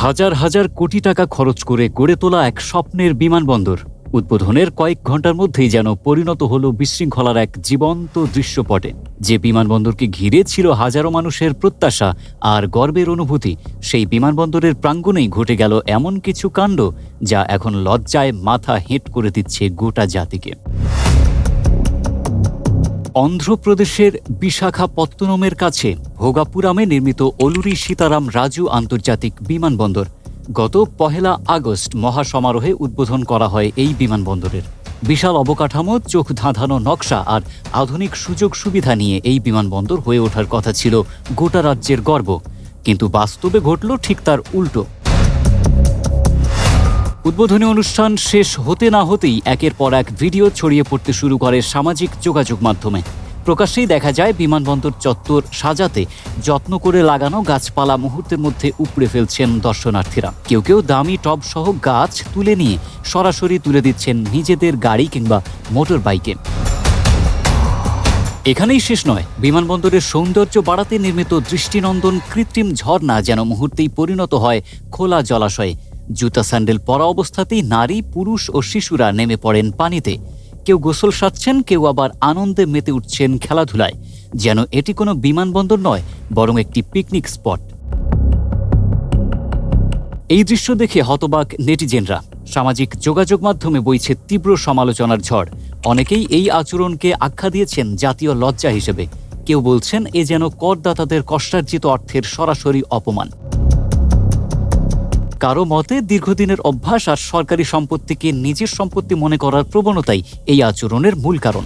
হাজার হাজার কোটি টাকা খরচ করে গড়ে তোলা এক স্বপ্নের বিমানবন্দর উদ্বোধনের কয়েক ঘন্টার মধ্যেই যেন পরিণত হল বিশৃঙ্খলার এক জীবন্ত দৃশ্যপটে। যে বিমানবন্দরকে ঘিরে ছিল হাজারো মানুষের প্রত্যাশা আর গর্বের অনুভূতি, সেই বিমানবন্দরের প্রাঙ্গণেই ঘটে গেল এমন কিছু কাণ্ড যা এখন লজ্জায় মাথা হেঁট করে দিচ্ছে গোটা জাতিকে। অন্ধ্রপ্রদেশের বিশাখাপত্তনমের কাছে ভোগাপুরামে নির্মিত অলুরি সীতারাম রাজু আন্তর্জাতিক বিমানবন্দর গত 1 আগস্ট মহাসমারোহে উদ্বোধন করা হয়। এই বিমানবন্দরের বিশাল অবকাঠামো, চোখ ধাঁধানো নকশা আর আধুনিক সুযোগ সুবিধা নিয়ে এই বিমানবন্দর হয়ে ওঠার কথা ছিল গোটা রাজ্যের গর্ব, কিন্তু বাস্তবে ঘটল ঠিক তার উল্টো। উদ্বোধনী অনুষ্ঠান শেষ হতে না হতেই একের পর এক ভিডিও ছড়িয়ে পড়তে শুরু করে সামাজিক যোগাযোগ মাধ্যমে। প্রকাশ্যেই দেখা যায় বিমানবন্দর চত্বর সাজাতে যত্ন করে লাগানো গাছপালা মুহূর্তের মধ্যে উপড়ে ফেলছেন দর্শনার্থীরা। কেউ কেউ দামি টব সহ গাছ তুলে নিয়ে সরাসরি তুলে দিচ্ছেন নিজেদের গাড়ি কিংবা মোটর বাইকে। এখানেই শেষ নয়, বিমানবন্দরের সৌন্দর্য বাড়াতে নির্মিত দৃষ্টিনন্দন কৃত্রিম ঝর্ণা যেন মুহূর্তেই পরিণত হয় খোলা জলাশয়ে। জুতা স্যান্ডেল পরা অবস্থাতেই নারী, পুরুষ ও শিশুরা নেমে পড়েন পানিতে। কেউ গোসল সারছেন, কেউ আবার আনন্দে মেতে উঠছেন খেলাধুলায়, যেন এটি কোনো বিমানবন্দর নয় বরং একটি পিকনিক স্পট। এই দৃশ্য দেখে হতবাক নেটিজেনরা। সামাজিক যোগাযোগ মাধ্যমে বইছে তীব্র সমালোচনার ঝড়। অনেকেই এই আচরণকে আখ্যা দিয়েছেন জাতীয় লজ্জা হিসেবে। কেউ বলছেন এ যেন করদাতাদের কষ্টার্জিত অর্থের সরাসরি অপমান। কারো মতে দীর্ঘদিনের অভ্যাস আর সরকারি সম্পত্তিকে নিজের সম্পত্তি মনে করার প্রবণতাই এই আচরণের মূল কারণ।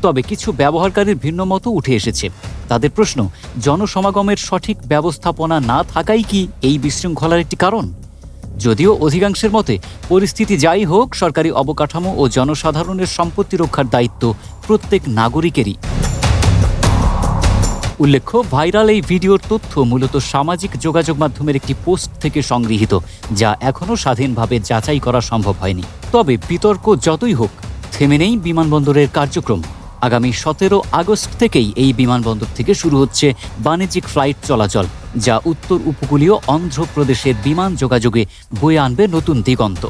তবে কিছু ব্যবহারকারীর ভিন্ন মত উঠে এসেছে। তাদের প্রশ্ন, জনসমাগমের সঠিক ব্যবস্থাপনা না থাকাই কি এই বিশৃঙ্খলার একটি কারণ? যদিও অধিকাংশের মতে পরিস্থিতি যাই হোক, সরকারি অবকাঠামো ও জনসাধারণের সম্পত্তি রক্ষার দায়িত্ব প্রত্যেক নাগরিকেরই। উল্লেখ্য, ভাইরাল এই ভিডিওর তথ্য মূলত সামাজিক যোগাযোগ মাধ্যমের একটি পোস্ট থেকে সংগৃহীত, যা এখনও স্বাধীনভাবে যাচাই করা সম্ভব হয়নি। তবে বিতর্ক যতই হোক, থেমে নেই বিমানবন্দরের কার্যক্রম। আগামী 17 আগস্ট থেকেই এই বিমানবন্দর থেকে শুরু হচ্ছে বাণিজ্যিক ফ্লাইট চলাচল, যা উত্তর উপকূলীয় অন্ধ্রপ্রদেশের বিমান যোগাযোগে বয়ে আনবে নতুন দিগন্ত।